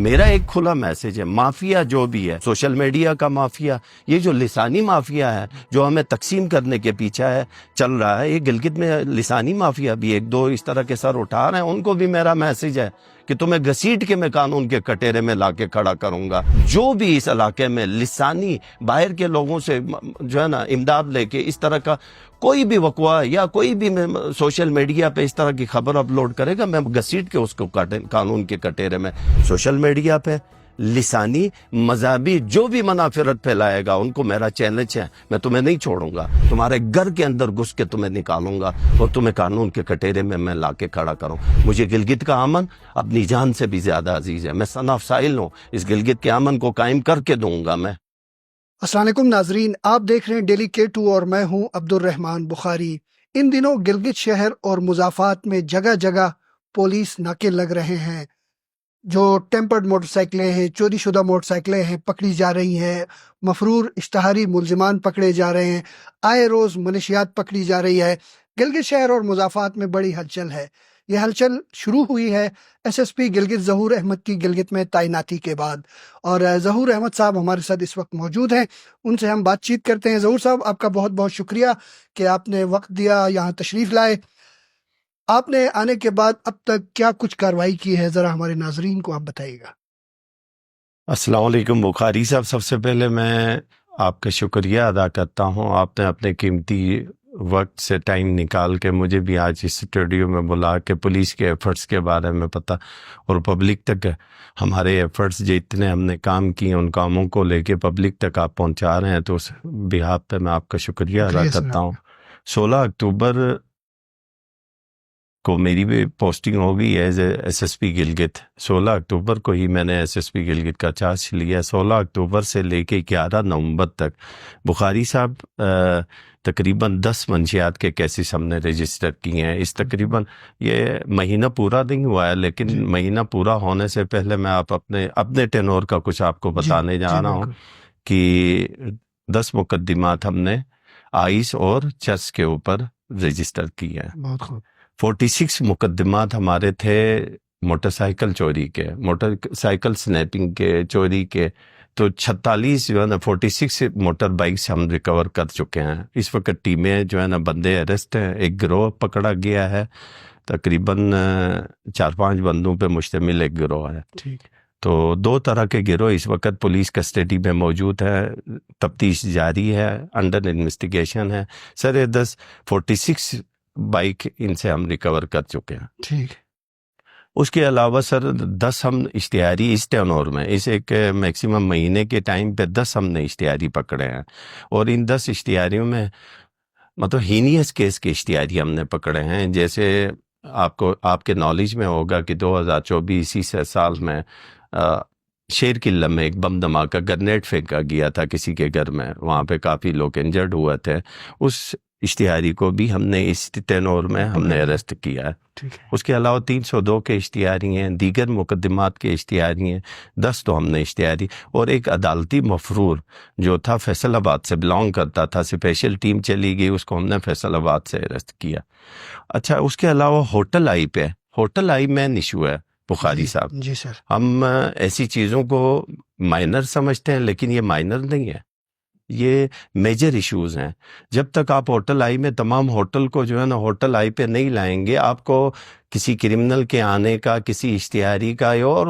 میرا ایک کھلا میسج ہے، مافیا جو بھی ہے، سوشل میڈیا کا مافیا، یہ جو لسانی مافیا ہے جو ہمیں تقسیم کرنے کے پیچھے ہے چل رہا ہے، یہ گلگت میں لسانی مافیا بھی ایک دو اس طرح کے سر اٹھا رہے ہیں، ان کو بھی میرا میسج ہے کہ تمہیں گھسیٹ کے میں قانون کے کٹہرے میں لا کے کھڑا کروں گا۔ جو بھی اس علاقے میں لسانی باہر کے لوگوں سے جو ہے نا امداد لے کے اس طرح کا کوئی بھی وقوع یا کوئی بھی سوشل میڈیا پہ اس طرح کی خبر اپلوڈ کرے گا، میں گھسیٹ کے اس کو قانون کے کٹہرے میں۔ سوشل میڈیا پہ لسانی مذہبی جو بھی منافرت پھیلائے گا ان کو میرا چیلنج ہے، میں تمہیں نہیں چھوڑوں گا، تمہارے گھر کے اندر گھس کے تمہیں نکالوں گا اور تمہیں قانون کے کٹہرے میں لا کے کھڑا کروں۔ مجھے گلگت کا امن اپنی جان سے بھی زیادہ عزیز ہے، میں صن آف ساحل ہوں، اس گلگت کے امن کو قائم کر کے دوں گا میں۔ السلام علیکم ناظرین، آپ دیکھ رہے ہیں ڈیلی K2 اور میں ہوں عبد الرحمان بخاری۔ ان دنوں گلگت شہر اور مضافات میں جگہ جگہ پولیس ناکے لگ رہے ہیں۔ جو ٹیمپرڈ موٹر سائیکلیں ہیں، چوری شدہ موٹر سائیکلیں ہیں، پکڑی جا رہی ہیں، مفرور اشتہاری ملزمان پکڑے جا رہے ہیں، آئے روز منشیات پکڑی جا رہی ہے۔ گلگت شہر اور مضافات میں بڑی ہلچل ہے۔ یہ ہلچل شروع ہوئی ہے SSP گلگت ظہور احمد کی گلگت میں تعیناتی کے بعد، اور ظہور احمد صاحب ہمارے ساتھ اس وقت موجود ہیں، ان سے ہم بات چیت کرتے ہیں۔ ظہور صاحب، آپ کا بہت بہت شکریہ کہ آپ نے وقت دیا، یہاں تشریف لائے۔ آپ نے آنے کے بعد اب تک کیا کچھ کارروائی کی ہے، ذرا ہمارے ناظرین کو آپ بتائیے گا۔ السلام علیکم بخاری صاحب، سب سے پہلے میں آپ کا شکریہ ادا کرتا ہوں، آپ نے اپنے قیمتی وقت سے ٹائم نکال کے مجھے بھی آج اس اسٹوڈیو میں بلا کے پولیس کے ایفرٹس کے بارے میں پتہ اور پبلک تک ہمارے ایفرٹس جتنے ہم نے کام کیے ان کاموں کو لے کے پبلک تک آپ پہنچا رہے ہیں، تو اس بہاف پہ میں آپ کا شکریہ ادا کرتا ہوں۔ 16 اکتوبر کو میری بھی پوسٹنگ ہو گئی ایز اے SSP گلگت۔ 16 اکتوبر کو ہی میں نے SSP گلگت کا چارج لیا۔ 16 اکتوبر سے لے کے 11 نومبر تک بخاری صاحب تقریباً 10 منشیات کے کیسز ہم نے رجسٹر کیے ہیں۔ اس تقریباً یہ مہینہ پورا نہیں ہوا ہے، لیکن مہینہ پورا ہونے سے پہلے میں آپ اپنے ٹینور کا کچھ آپ کو بتانے جا رہا ہوں کہ 10 مقدمات ہم نے آئس اور چرچ کے اوپر رجسٹر کیے ہیں۔ بہت خوب۔ 46 مقدمات ہمارے تھے موٹر سائیکل چوری کے، موٹر سائیکل سنیپنگ کے، چوری کے، تو 46 جو ہے نا 46 موٹر بائکس ہم ریکور کر چکے ہیں۔ اس وقت ٹیمیں جو ہے نا بندے اریسٹ ہیں، ایک گروہ پکڑا گیا ہے، تقریباً 4-5 بندوں پہ مشتمل ایک گروہ ہے۔ ٹھیک۔ تو 2 طرح کے گروہ اس وقت پولیس کسٹڈی میں موجود ہے، تفتیش جاری ہے، انڈر انویسٹیگیشن ہے۔ سر 46 بائک ان سے ہم ریکور کر چکے ہیں۔ ٹھیک۔ اس کے علاوہ سر 10 ہم اشتہاری اس ٹینور میں، اس ایک میکسیمم مہینے کے ٹائم پہ 10 ہم نے اشتہاری پکڑے ہیں، اور ان 10 اشتہاریوں میں مطلب ہینیس کیس کے اشتہاری ہم نے پکڑے ہیں۔ جیسے آپ کے نالج میں ہوگا کہ 2024 سال میں شیر قلعہ میں ایک بم دھماکہ گرنیڈ پھینکا گیا تھا کسی کے گھر میں، وہاں پہ کافی لوگ انجرڈ ہوئے تھے۔ اس اشتہاری کو بھی ہم نے اس ٹینور میں ہم نے اریسٹ کیا ہے۔ اس کے علاوہ 302 کے اشتہاری ہیں، دیگر مقدمات کے اشتہاری ہیں، 10 تو ہم نے اشتہاری، اور ایک عدالتی مفرور جو تھا فیصل آباد سے بلانگ کرتا تھا، اسپیشل ٹیم چلی گئی، اس کو ہم نے فیصل آباد سے اریسٹ کیا۔ اچھا، اس کے علاوہ ہوٹل آئی پہ، ہوٹل آئی مین ایشو ہے بخاری صاحب۔ جی سر۔ ہم ایسی چیزوں کو مائنر سمجھتے ہیں، لیکن یہ مائنر نہیں ہے، یہ میجر ایشوز ہیں۔ جب تک آپ ہوٹل آئی میں تمام ہوٹل کو جو ہے نا ہوٹل آئی پہ نہیں لائیں گے، آپ کو کسی کرمنل کے آنے کا، کسی اشتہاری کا اور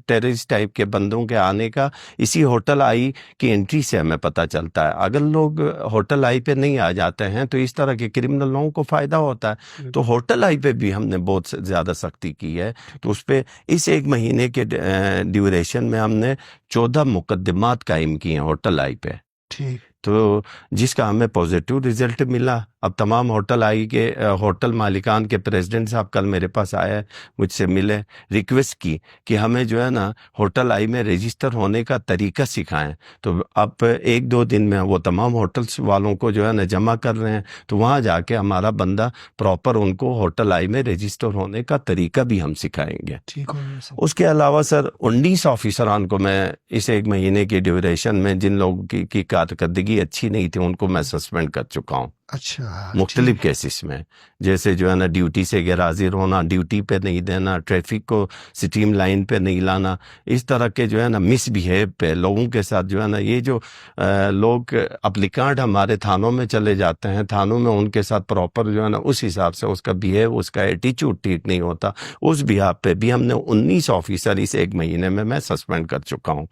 ٹیررسٹ ٹائپ کے بندوں کے آنے کا اسی ہوٹل آئی کی انٹری سے ہمیں پتہ چلتا ہے۔ اگر لوگ ہوٹل آئی پہ نہیں آ جاتے ہیں تو اس طرح کے کرمنل لوگوں کو فائدہ ہوتا ہے۔ تو ہوٹل آئی پہ بھی ہم نے بہت زیادہ سختی کی ہے، تو اس پہ اس ایک مہینے کے ڈیوریشن میں ہم نے 14 مقدمات قائم کیے ہیں ہوٹل آئی پہ، ٹھیک، تو جس کا ہمیں پازیٹیو رزلٹ ملا۔ اب تمام ہوٹل آئی کے ہوٹل مالکان کے پریزیڈنٹ صاحب کل میرے پاس آئے، مجھ سے ملے، ریکویسٹ کی کہ ہمیں جو ہے نا ہوٹل آئی میں رجسٹر ہونے کا طریقہ سکھائیں۔ تو اب 1-2 دن میں وہ تمام ہوٹلس والوں کو جو ہے نا جمع کر رہے ہیں، تو وہاں جا کے ہمارا بندہ پراپر ان کو ہوٹل آئی میں رجسٹر ہونے کا طریقہ بھی ہم سکھائیں گے۔ ٹھیک ہو گیا سر۔ اس کے علاوہ سر 19 آفیسران کو میں اس ایک مہینے کی ڈیوریشن میں جن لوگوں کی کارکردگی اچھی نہیں تھی ان کو میں سسپینڈ کر چکا ہوں۔ اچھا مختلف کیسز میں، جیسے جو ہے نا ڈیوٹی سے غیر حاضر ہونا، ڈیوٹی پہ نہیں دینا، ٹریفک کو سٹریم لائن پہ نہیں لانا، اس طرح کے جو ہے نا مس بیہیو پہ لوگوں کے ساتھ جو ہے نا یہ جو لوگ اپلیکانٹ ہمارے تھانوں میں چلے جاتے ہیں، تھانوں میں ان کے ساتھ پراپر جو ہے نا اس حساب سے اس کا بیہیو، اس کا ایٹیچیوڈ ٹھیک نہیں ہوتا، اس بیہاف پہ بھی ہم نے 19 آفیسر اس 1 مہینے میں سسپینڈ کر چکا ہوں،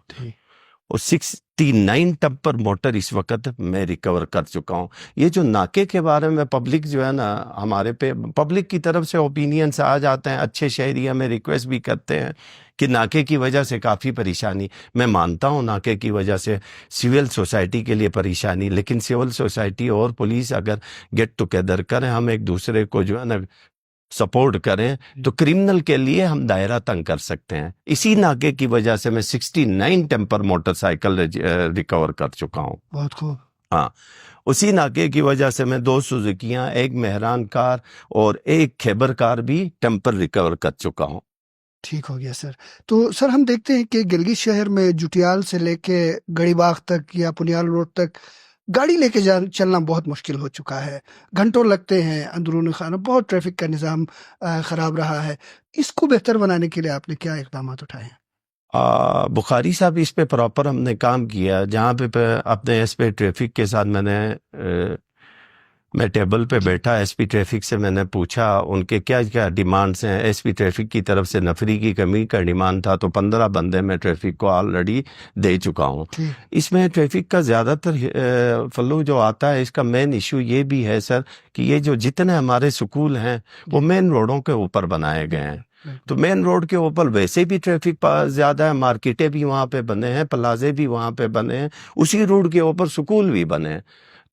اور 69 ٹمپر موٹر اس وقت میں ریکور کر چکا ہوں۔ یہ جو ناکے کے بارے میں پبلک جو ہے نا ہمارے پہ پبلک کی طرف سے اوپینینس آ جاتے ہیں، اچھے شہری ہمیں ریکویسٹ بھی کرتے ہیں کہ ناکے کی وجہ سے کافی پریشانی، میں مانتا ہوں ناکے کی وجہ سے سول سوسائٹی کے لیے پریشانی، لیکن سول سوسائٹی اور پولیس اگر گیٹ ٹوگیدر کریں، ہم ایک دوسرے کو جو ہے نا سپورٹ کریں تو کرمنل کے لیے ہم دائرہ تنگ کر سکتے ہیں۔ اسی ناکے کی وجہ سے میں 69 ٹیمپر موٹر سائیکل ریکور کر چکا ہوں۔ بہت خوب۔ ہاں، اسی ناکے کی وجہ سے میں 2 سوزوکیاں، 1 مہران کار اور 1 خیبر کار بھی ٹیمپر ریکور کر چکا ہوں۔ ٹھیک ہو گیا سر۔ تو سر ہم دیکھتے ہیں کہ گلگت شہر میں جٹیال سے لے کے گڑی باغ تک یا پنیال روڈ تک گاڑی لے کے چلنا بہت مشکل ہو چکا ہے، گھنٹوں لگتے ہیں، اندرون خانہ بہت ٹریفک کا نظام خراب رہا ہے۔ اس کو بہتر بنانے کے لیے آپ نے کیا اقدامات اٹھائے ہیں؟ بخاری صاحب اس پہ پراپر ہم نے کام کیا، جہاں پہ اپنے ایس پی ٹریفک کے ساتھ میں ٹیبل پہ بیٹھا، ایس پی ٹریفک سے میں نے پوچھا ان کے کیا کیا ڈیمانڈز ہیں۔ ایس پی ٹریفک کی طرف سے نفری کی کمی کا ڈیمانڈ تھا، تو 15 بندے میں ٹریفک کو آلریڈی دے چکا ہوں۔ اس میں ٹریفک کا زیادہ تر فلو جو آتا ہے، اس کا مین ایشو یہ بھی ہے سر کہ یہ جو جتنے ہمارے سکول ہیں وہ مین روڈوں کے اوپر بنائے گئے ہیں، تو مین روڈ کے اوپر ویسے بھی ٹریفک زیادہ ہے، مارکیٹیں بھی وہاں پہ بنے ہیں، پلازے بھی وہاں پہ بنے ہیں، اسی روڈ کے اوپر سکول بھی بنے ہیں،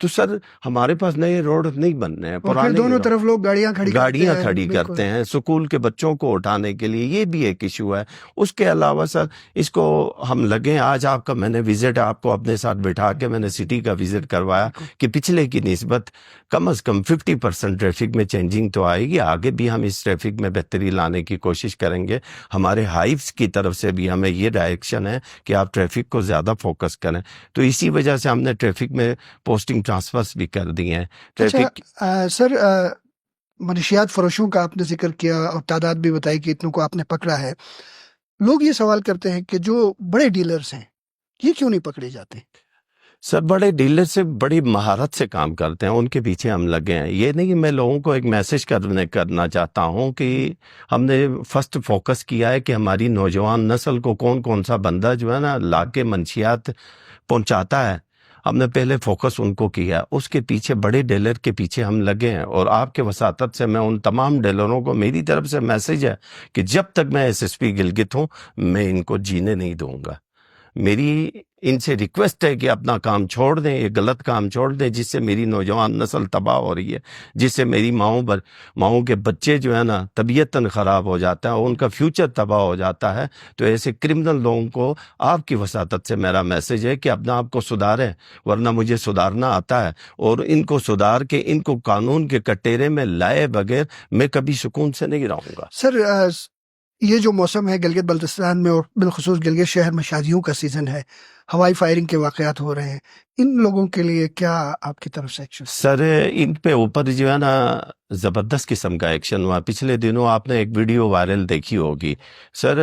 تو سر ہمارے پاس نئے روڈ نہیں بننے ہیں، پرانے دونوں طرف لوگ گاڑیاں کھڑی کرتے ہیں سکول کے بچوں کو اٹھانے کے لیے، یہ بھی ایک ایشو ہے۔ اس کے علاوہ سر اس کو ہم لگیں، آج آپ کا میں نے وزٹ آپ کو اپنے ساتھ بٹھا کے میں نے سٹی کا وزٹ کروایا کہ پچھلے کی نسبت کم از کم 50% ٹریفک میں چینجنگ تو آئے گی، آگے بھی ہم اس ٹریفک میں بہتری لانے کی کوشش کریں گے۔ ہمارے ہائیوز کی طرف سے بھی ہمیں یہ ڈائریکشن ہے کہ آپ ٹریفک کو زیادہ فوکس کریں، تو اسی وجہ سے ہم نے ٹریفک میں پوسٹنگ ٹرانسفرز بھی کر دی ہیں۔ سر منشیات فروشوں کا آپ نے ذکر کیا اور تعداد بھی بتائی کہ اتنوں کو آپ نے پکڑا ہے، لوگ یہ سوال کرتے ہیں کہ جو بڑے ڈیلرز ہیں یہ کیوں نہیں پکڑے جاتے؟ سر بڑے ڈیلر سے بڑی مہارت سے کام کرتے ہیں، ان کے پیچھے ہم لگے ہیں۔ یہ نہیں، میں لوگوں کو ایک میسج کرنا چاہتا ہوں کہ ہم نے فرسٹ فوکس کیا ہے کہ ہماری نوجوان نسل کو کون سا بندہ جو ہے نا لا کے منشیات پہنچاتا ہے، ہم نے پہلے فوکس ان کو کیا، اس کے پیچھے بڑے ڈیلر کے پیچھے ہم لگے ہیں، اور آپ کے وساطت سے میں ان تمام ڈیلروں کو میری طرف سے میسج ہے کہ جب تک میں ایس ایس پی گلگت ہوں میں ان کو جینے نہیں دوں گا۔ میری ان سے ریکویسٹ ہے کہ اپنا کام چھوڑ دیں، یہ غلط کام چھوڑ دیں جس سے میری نوجوان نسل تباہ ہو رہی ہے، جس سے میری ماؤں کے بچے جو ہے نا طبیعتاً خراب ہو جاتا ہے، ان کا فیوچر تباہ ہو جاتا ہے۔ تو ایسے کرمنل لوگوں کو آپ کی وساطت سے میرا میسج ہے کہ اپنا آپ کو سدھاریں، ورنہ مجھے سدھارنا آتا ہے، اور ان کو سدھار کے ان کو قانون کے کٹیرے میں لائے بغیر میں کبھی سکون سے نہیں رہوں گا۔ سر یہ جو موسم ہے گلگت بلتستان میں اور بالخصوص گلگت شہر میں شادیوں کا سیزن ہے، ہوائی فائرنگ کے واقعات ہو رہے ہیں، ان لوگوں کے لیے کیا آپ کی طرف سے ایکشن؟ سر ان پہ اوپر جو ہے نا زبردست قسم کا ایکشن ہوا۔ پچھلے دنوں آپ نے ایک ویڈیو وائرل دیکھی ہوگی سر،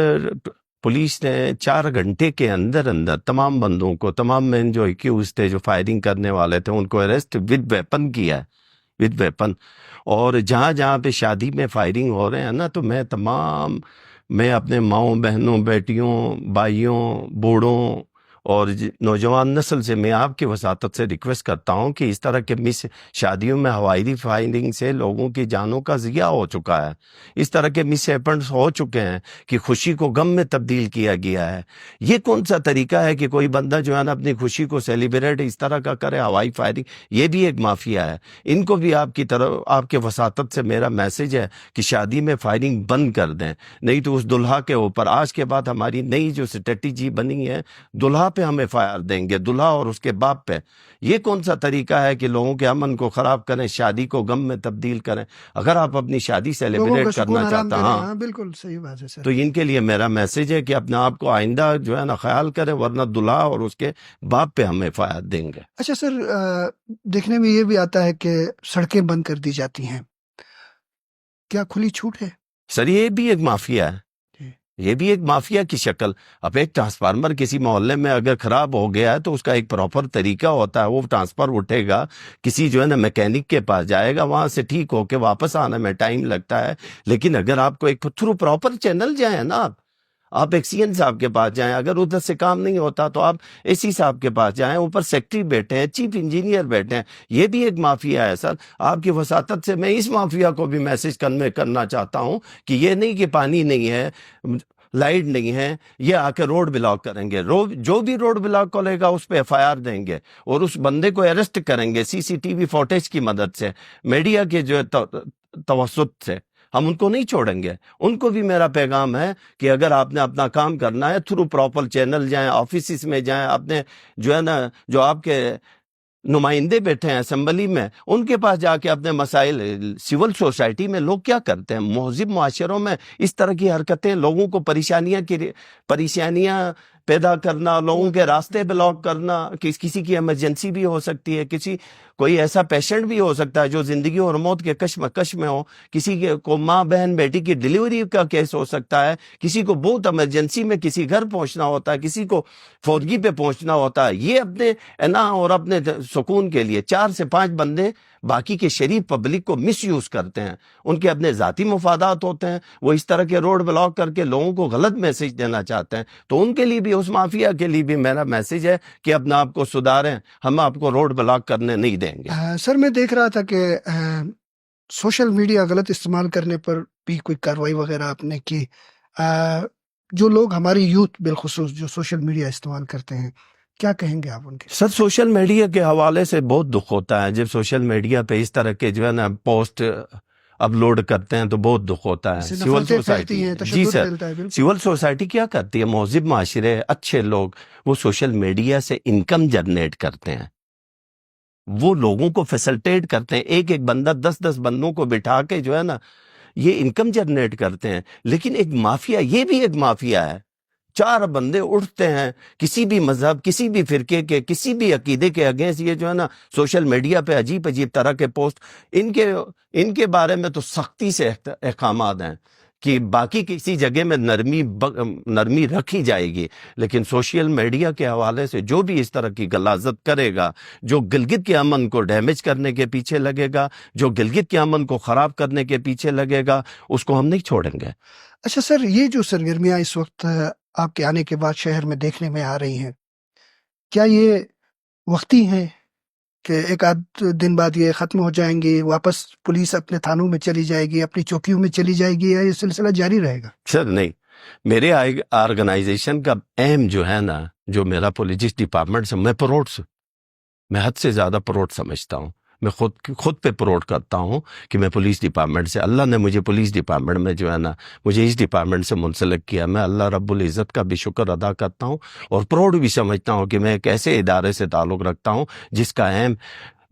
پولیس نے 4 گھنٹے کے اندر تمام بندوں کو، تمام مین جو ایکیوز تھے، جو فائرنگ کرنے والے تھے، ان کو اریسٹ ود ویپن کیا ہے، ود ویپن۔ اور جہاں پہ شادی میں فائرنگ ہو رہے ہیں نا، تو میں اپنے ماؤں، بہنوں، بیٹیوں، بھائیوں، بوڑھوں اور نوجوان نسل سے میں آپ کی وساطت سے ریکویسٹ کرتا ہوں کہ اس طرح کے شادیوں میں ہوائی فائرنگ سے لوگوں کی جانوں کا ضیاع ہو چکا ہے، اس طرح کے مس ہیپنس ہو چکے ہیں کہ خوشی کو غم میں تبدیل کیا گیا ہے۔ یہ کون سا طریقہ ہے کہ کوئی بندہ جو ہے نا اپنی خوشی کو سیلیبریٹ اس طرح کا کرے، ہوائی فائرنگ؟ یہ بھی ایک مافیا ہے۔ ان کو بھی آپ کے وساطت سے میرا میسج ہے کہ شادی میں فائرنگ بند کر دیں، نہیں تو اس دلہا کے اوپر، آج کے بعد ہماری نئی جو اسٹریٹجی بنی ہے، دلہا پہ ہم ایف آئی آر دیں گے، دلہا اور اس کے باپ پہ. یہ کون سا طریقہ ہے کہ لوگوں کے امن کو خراب کریں، شادی کو غم میں تبدیل کریں؟ اگر آپ اپنی شادی لوگوں کو سیلیبریٹ سکون کرنا آرام چاہتے کریں. ہیں، ہاں بالکل صحیح بات ہے سر. تو ان کے لیے میرا میسج ہے کہ اپنے آپ کو آئندہ جو ہے نا خیال کریں، ورنہ دلہا اور اس کے باپ پہ ہم ایف آئی آر دیں گے. اچھا سر، دیکھنے میں یہ بھی آتا ہے کہ سڑکیں بند کر دی جاتی ہیں، کیا کھلی چھوٹ ہے؟ سر یہ بھی ایک مافیا ہے، جی. یہ بھی ایک مافیا کی شکل. اب ایک ٹرانسفارمر کسی محلے میں اگر خراب ہو گیا ہے تو اس کا ایک پراپر طریقہ ہوتا ہے. وہ ٹرانسفر اٹھے گا، کسی جو ہے نا میکینک کے پاس جائے گا، وہاں سے ٹھیک ہو کے واپس آنے میں ٹائم لگتا ہے. لیکن اگر آپ کو ایک تھرو پراپر چینل جائیں نا، آپ ایک سی این صاحب کے پاس جائیں، اگر ادھر سے کام نہیں ہوتا تو آپ اے سی صاحب کے پاس جائیں، اوپر سیکٹری بیٹھے ہیں، چیف انجینئر بیٹھے ہیں. یہ بھی ایک مافیا ہے سر. آپ کی وساطت سے میں اس مافیا کو بھی میسج کنوے کرنا چاہتا ہوں کہ یہ نہیں کہ پانی نہیں ہے، لائٹ نہیں ہے، یہ آ کے روڈ بلاک کریں گے. جو بھی روڈ بلاک کرے گا اس پہ ایف آئی آر دیں گے اور اس بندے کو اریسٹ کریں گے سی سی ٹی وی فوٹیج کی مدد سے، میڈیا کے جو توسط سے. ہم ان کو نہیں چھوڑیں گے. ان کو بھی میرا پیغام ہے کہ اگر آپ نے اپنا کام کرنا ہے، تھرو پراپر چینل جائیں، آفیسز میں جائیں، اپنے جو ہے نا جو آپ کے نمائندے بیٹھے ہیں اسمبلی میں، ان کے پاس جا کے اپنے مسائل. سول سوسائٹی میں لوگ کیا کرتے ہیں؟ مہذب معاشروں میں اس طرح کی حرکتیں، لوگوں کو پریشانیاں پیدا کرنا، لوگوں کے راستے بلاک کرنا. کسی کی ایمرجنسی بھی ہو سکتی ہے، کوئی ایسا پیشنٹ بھی ہو سکتا ہے جو زندگی اور موت کے کشمکش میں ہو، کسی کو ماں بہن بیٹی کی ڈیلیوری کا کیس ہو سکتا ہے، کسی کو بہت ایمرجنسی میں کسی گھر پہنچنا ہوتا ہے، کسی کو فوتگی پہ پہنچنا ہوتا ہے. یہ اپنے انا اور اپنے سکون کے لیے 4 سے 5 بندے باقی کے شریف پبلک کو مس یوز کرتے ہیں. ان کے اپنے ذاتی مفادات ہوتے ہیں، وہ اس طرح کے روڈ بلاک کر کے لوگوں کو غلط میسج دینا چاہتے ہیں. تو ان کے لیے بھی، اس مافیا کے لیے بھی میرا میسج ہے کہ اپنے آپ کو سدھاریں. ہم آپ کو روڈ بلاک کرنے نہیں دیں گے. سر میں دیکھ رہا تھا کہ سوشل میڈیا غلط استعمال کرنے پر بھی کوئی کارروائی وغیرہ آپ نے کی. جو لوگ ہماری یوتھ بالخصوص جو سوشل میڈیا استعمال کرتے ہیں، کیا کہیں گے آپ ان کے؟ سر سوشل میڈیا کے حوالے سے بہت دکھ ہوتا ہے. جب سوشل میڈیا پہ اس طرح کے جو ہے نا پوسٹ اپلوڈ کرتے ہیں تو بہت دکھ ہوتا ہے. سول سوسائٹی، جی سر، سول سوسائٹی کیا کرتی ہے؟ مہذب معاشرے، اچھے لوگ، وہ سوشل میڈیا سے انکم جنریٹ کرتے ہیں. وہ لوگوں کو فیسلٹیٹ کرتے ہیں. ایک ایک بندہ 10 بندوں کو بٹھا کے جو ہے نا یہ انکم جنریٹ کرتے ہیں. لیکن ایک مافیا، یہ بھی ایک مافیا ہے. 4 بندے اٹھتے ہیں کسی بھی مذہب، کسی بھی فرقے کے، کسی بھی عقیدے کے اگینسٹ، یہ جو ہے نا سوشل میڈیا پہ عجیب طرح کے پوسٹ. ان کے بارے میں تو سختی سے احکامات ہیں کہ باقی کسی جگہ میں نرمی رکھی جائے گی، لیکن سوشل میڈیا کے حوالے سے جو بھی اس طرح کی غلاظت کرے گا، جو گلگت کے امن کو ڈیمیج کرنے کے پیچھے لگے گا، جو گلگت کے امن کو خراب کرنے کے پیچھے لگے گا، اس کو ہم نہیں چھوڑیں گے. اچھا سر، یہ جو سرگرمیاں اس وقت آپ کے آنے کے بعد شہر میں دیکھنے میں آ رہی ہیں، کیا یہ وقتی ہیں کہ ایک آدھ دن بعد یہ ختم ہو جائیں گی، واپس پولیس اپنے تھانوں میں چلی جائے گی، اپنی چوکیوں میں چلی جائے گی، یا یہ سلسلہ جاری رہے گا؟ سر نہیں، میرے آرگنائزیشن کا ایم جو ہے نا، جو میرا پولیس ڈپارٹمنٹ سے، میں حد سے زیادہ پروڈ سمجھتا ہوں. میں خود پہ پروڈ کرتا ہوں کہ میں پولیس ڈپارٹمنٹ سے، اللہ نے مجھے پولیس ڈپارٹمنٹ میں جو ہے نا مجھے اس ڈپارٹمنٹ سے منسلک کیا. میں اللہ رب العزت کا بھی شکر ادا کرتا ہوں اور پروڈ بھی سمجھتا ہوں کہ میں ایک ایسے ادارے سے تعلق رکھتا ہوں جس کا اہم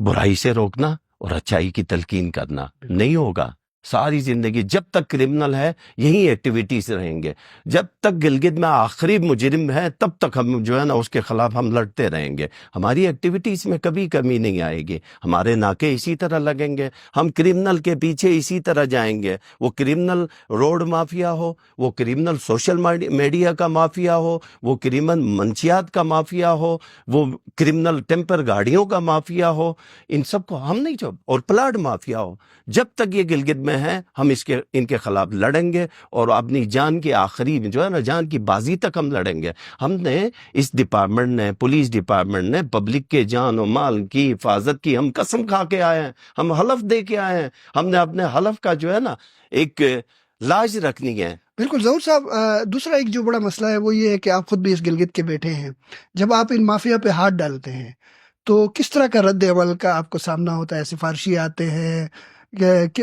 برائی سے روکنا اور اچھائی کی تلقین کرنا. نہیں ہوگا ساری زندگی، جب تک کرمنل ہے یہی ایکٹیویٹیز رہیں گے. جب تک گلگت میں آخری مجرم ہے تب تک ہم جو ہے نا اس کے خلاف ہم لڑتے رہیں گے. ہماری ایکٹیویٹیز میں کبھی کمی نہیں آئے گی. ہمارے ناکے اسی طرح لگیں گے، ہم کرمنل کے پیچھے اسی طرح جائیں گے. وہ کرمنل روڈ مافیا ہو، وہ کرمنل سوشل میڈیا کا مافیا ہو، وہ کرمنل منشیات کا مافیا ہو، وہ کرمنل ٹیمپر گاڑیوں کا مافیا ہو، ان سب کو ہم نہیں چھوڑ. اور پلاٹ مافیا ہو، جب تک یہ گلگت میں ہے ہم ان کے خلاف لڑیں گے اور اپنی جان کی آخری جو ہے نا جان کی بازی تک ہم لڑیں گے. ہم نے اس ڈپارٹمنٹ نے، پولیس ڈپارٹمنٹ نے پبلک کے جان و مال کی حفاظت کی ہم قسم کھا کے آئے ہیں، ہم حلف دے کے آئے ہیں. ہم نے اپنے حلف کا جو ہے نا ایک لاج رکھنی ہے. بالکل ظہور صاحب، دوسرا ایک جو بڑا مسئلہ ہے وہ یہ ہے کہ آپ خود بھی اس گلگت کے بیٹھے ہیں. جب آپ ان مافیا پہ ہاتھ ڈالتے ہیں تو کس طرح کا رد عمل کا آپ کو سامنا ہوتا ہے؟ سفارشی آتے ہیں کہ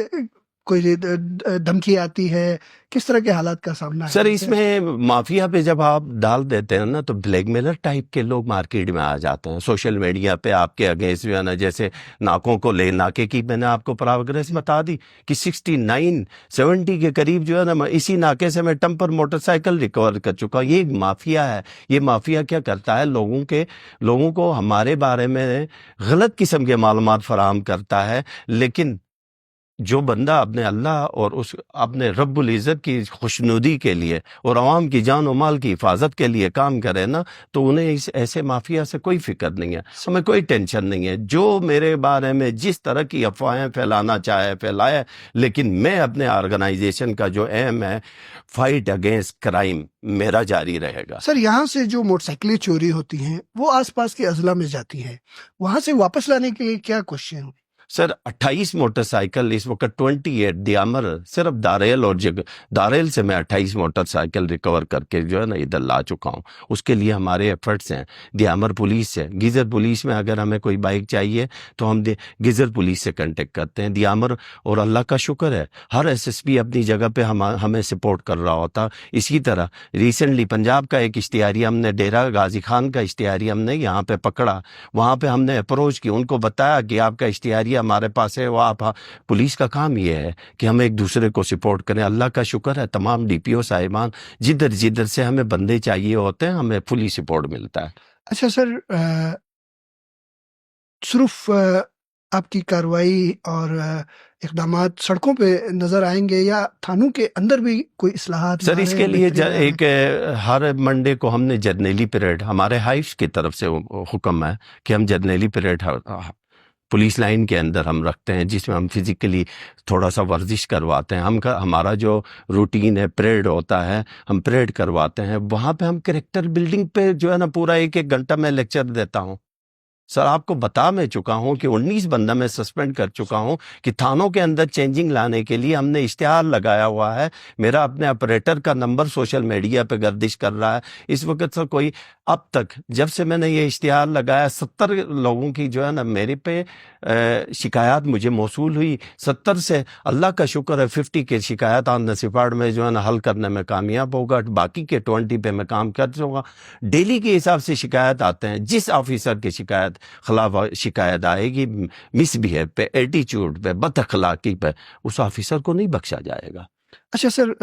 کوئی دھمکی آتی ہے؟ کس طرح کے حالات کا سامنا ہے؟ سر اس میں مافیا پہ جب آپ ڈال دیتے ہیں نا تو بلیک میلر ٹائپ کے لوگ مارکیٹ میں آ جاتے ہیں. سوشل میڈیا پہ آپ کے اگینسٹ جو ہے نا، جیسے ناکوں کو لے ناکے کی میں نے آپ کو پروگریس بتا دی کہ 69-70 کے قریب جو ہے نا اسی ناکے سے میں ٹمپر موٹر سائیکل ریکور کر چکا ہوں. یہ ایک مافیا ہے. یہ مافیا کیا کرتا ہے؟ لوگوں کو ہمارے بارے میں غلط قسم کے معلومات فراہم کرتا ہے. لیکن جو بندہ اپنے اللہ اور اپنے رب العزت کی خوشنودی کے لیے اور عوام کی جان و مال کی حفاظت کے لیے کام کرے نا، تو انہیں اس ایسے مافیا سے کوئی فکر نہیں ہے، ہمیں کوئی ٹینشن نہیں ہے. جو میرے بارے میں جس طرح کی افواہیں پھیلانا چاہے پھیلائے، لیکن میں اپنے آرگنائزیشن کا جو ایم ہے فائٹ اگینسٹ کرائم میرا جاری رہے گا. سر یہاں سے جو موٹر سائیکلیں چوری ہوتی ہیں وہ آس پاس کے اضلاع میں جاتی ہیں، وہاں سے واپس لانے کے لیے کیا کوششیں ہیں؟ سر 28 موٹر سائیکل اس وقت 28 دیامر صرف داریل اور داریل سے میں 28 موٹر سائیکل ریکور کر کے جو ہے نا ادھر لا چکا ہوں. اس کے لیے ہمارے ایفرٹس ہیں. دیامر پولیس سے، گیزر پولیس میں اگر ہمیں کوئی بائک چاہیے تو ہم گیزر پولیس سے کنٹیکٹ کرتے ہیں. دیامر، اور اللہ کا شکر ہے ہر ایس ایس پی اپنی جگہ پہ ہمیں سپورٹ کر رہا ہوتا. اسی طرح ریسنٹلی پنجاب کا ایک اشتہاری ہم نے ڈیرہ غازی خان کا اشتہاری ہم نے یہاں پہ پکڑا. وہاں پہ ہم نے اپروچ کی، ان کو بتایا کہ آپ کا اشتہاری ہمارے پاس ہے. وہ آپ پولیس کا کام یہ ہے کہ ہم ایک دوسرے کو سپورٹ کریں. اللہ کا شکر ہے تمام ڈی پی او صاحبان جدھر سے ہمیں بندے چاہیے ہوتے ہیں ہمیں فلی سپورٹ ملتا ہے. اچھا سر، صرف آپ کی کارروائی اور اقدامات سڑکوں پہ نظر آئیں گے یا تھانوں کے اندر بھی کوئی اصلاحات؟ سر اس کے لیے ایک ہر منڈے کو ہم نے جرنیلی پریڈ، ہمارے ہائفس کی طرف سے حکم ہے کہ ہم جرنیلی پریڈ پولیس لائن کے اندر ہم رکھتے ہیں، جس میں ہم فزیکلی تھوڑا سا ورزش کرواتے ہیں. ہمارا جو روٹین ہے پریڈ ہوتا ہے، ہم پریڈ کرواتے ہیں. وہاں پہ ہم کریکٹر بلڈنگ پہ جو ہے نا پورا 1 گھنٹہ میں لیکچر دیتا ہوں. سر آپ کو بتا میں چکا ہوں کہ 19 بندہ میں سسپینڈ کر چکا ہوں کہ تھانوں کے اندر چینجنگ لانے کے لیے ہم نے اشتہار لگایا ہوا ہے. میرا اپنے آپریٹر کا نمبر سوشل میڈیا پہ گردش کر رہا ہے اس وقت. سر کوئی اب تک جب سے میں نے یہ اشتہار لگایا 70 لوگوں کی جو ہے نا میرے پہ شکایات مجھے موصول ہوئی. 70 سے اللہ کا شکر ہے 50 کے شکایات آن نصیفاڑ میں جو ہے نا حل کرنے میں کامیاب ہوگا. باقی کے 20 پہ میں کام کر چکا. ڈیلی کے حساب سے شکایت آتے ہیں. جس آفیسر کی خلاف شکایت آئے گی مس بیہیو پہ، ایٹیچیوڈ پہ، بد اخلاقی پہ، اس آفیسر کو نہیں بخشا جائے گا. اچھا سر،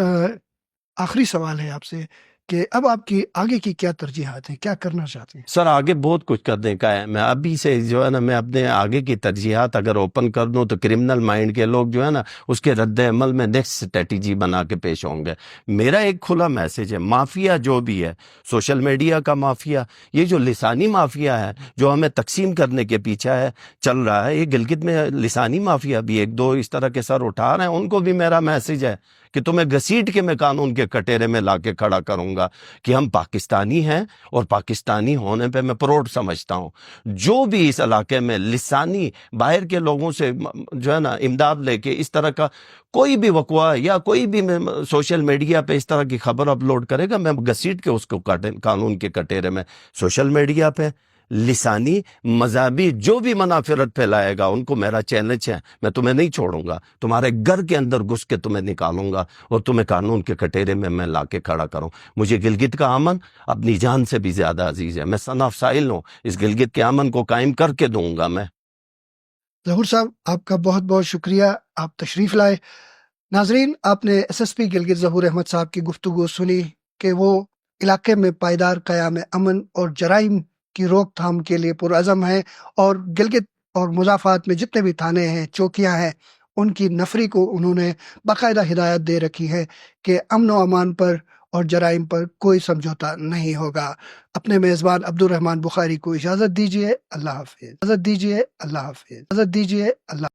آخری سوال ہے آپ سے کہ اب آپ کی آگے کی کیا ترجیحات ہیں، کیا کرنا چاہتے ہیں؟ سر آگے بہت کچھ کرنے کا ہے. میں ابھی سے جو ہے نا میں اپنے آگے کی ترجیحات اگر اوپن کر دوں تو کرمنل مائنڈ کے لوگ جو ہے نا اس کے رد عمل میں نیکسٹ اسٹریٹجی بنا کے پیش ہوں گے. میرا ایک کھلا میسج ہے، مافیا جو بھی ہے، سوشل میڈیا کا مافیا، یہ جو لسانی مافیا ہے جو ہمیں تقسیم کرنے کے پیچھے ہے چل رہا ہے، یہ گلگت میں لسانی مافیا بھی 1-2 اس طرح کے سر اٹھا رہے ہیں. ان کو بھی میرا میسج ہے کہ تمہیں گھسیٹ کے میں قانون کے کٹہرے میں لا کے کھڑا کروں گا کہ ہم پاکستانی ہیں اور پاکستانی ہونے پہ میں پراؤڈ سمجھتا ہوں. جو بھی اس علاقے میں لسانی باہر کے لوگوں سے جو ہے نا امداد لے کے اس طرح کا کوئی بھی وقوع یا کوئی بھی سوشل میڈیا پہ اس طرح کی خبر اپلوڈ کرے گا، میں گھسیٹ کے اس کو قانون کے کٹہرے میں. سوشل میڈیا پہ لسانی مذہبی جو بھی منافرت پھیلائے گا ان کو میرا چیلنج ہے، میں تمہیں نہیں چھوڑوں گا. تمہارے گھر کے اندر گھس کے تمہیں نکالوں گا اور تمہیں قانون کے کٹہرے میں لا کے کھڑا کروں. مجھے گلگت کا امن اپنی جان سے بھی زیادہ عزیز ہے. میں صن آف ساحل ہوں، اس گلگت کے امن کو قائم کر کے دوں گا. میں ظہور صاحب آپ کا بہت بہت شکریہ، آپ تشریف لائے. ناظرین، آپ نے ایس ایس پی گلگت ظہور احمد صاحب کی گفتگو سنی کہ وہ علاقے میں پائیدار قیام امن اور جرائم کی روک تھام کے لیے پرعزم ہیں، اور گلگت اور مضافات میں جتنے بھی تھانے ہیں، چوکیاں ہیں، ان کی نفری کو انہوں نے باقاعدہ ہدایت دے رکھی ہے کہ امن و امان پر اور جرائم پر کوئی سمجھوتا نہیں ہوگا. اپنے میزبان عبدالرحمان بخاری کو اجازت دیجیے. اللہ حافظ. اجازت دیجیے. اللہ حافظ. اجازت دیجیے. اللہ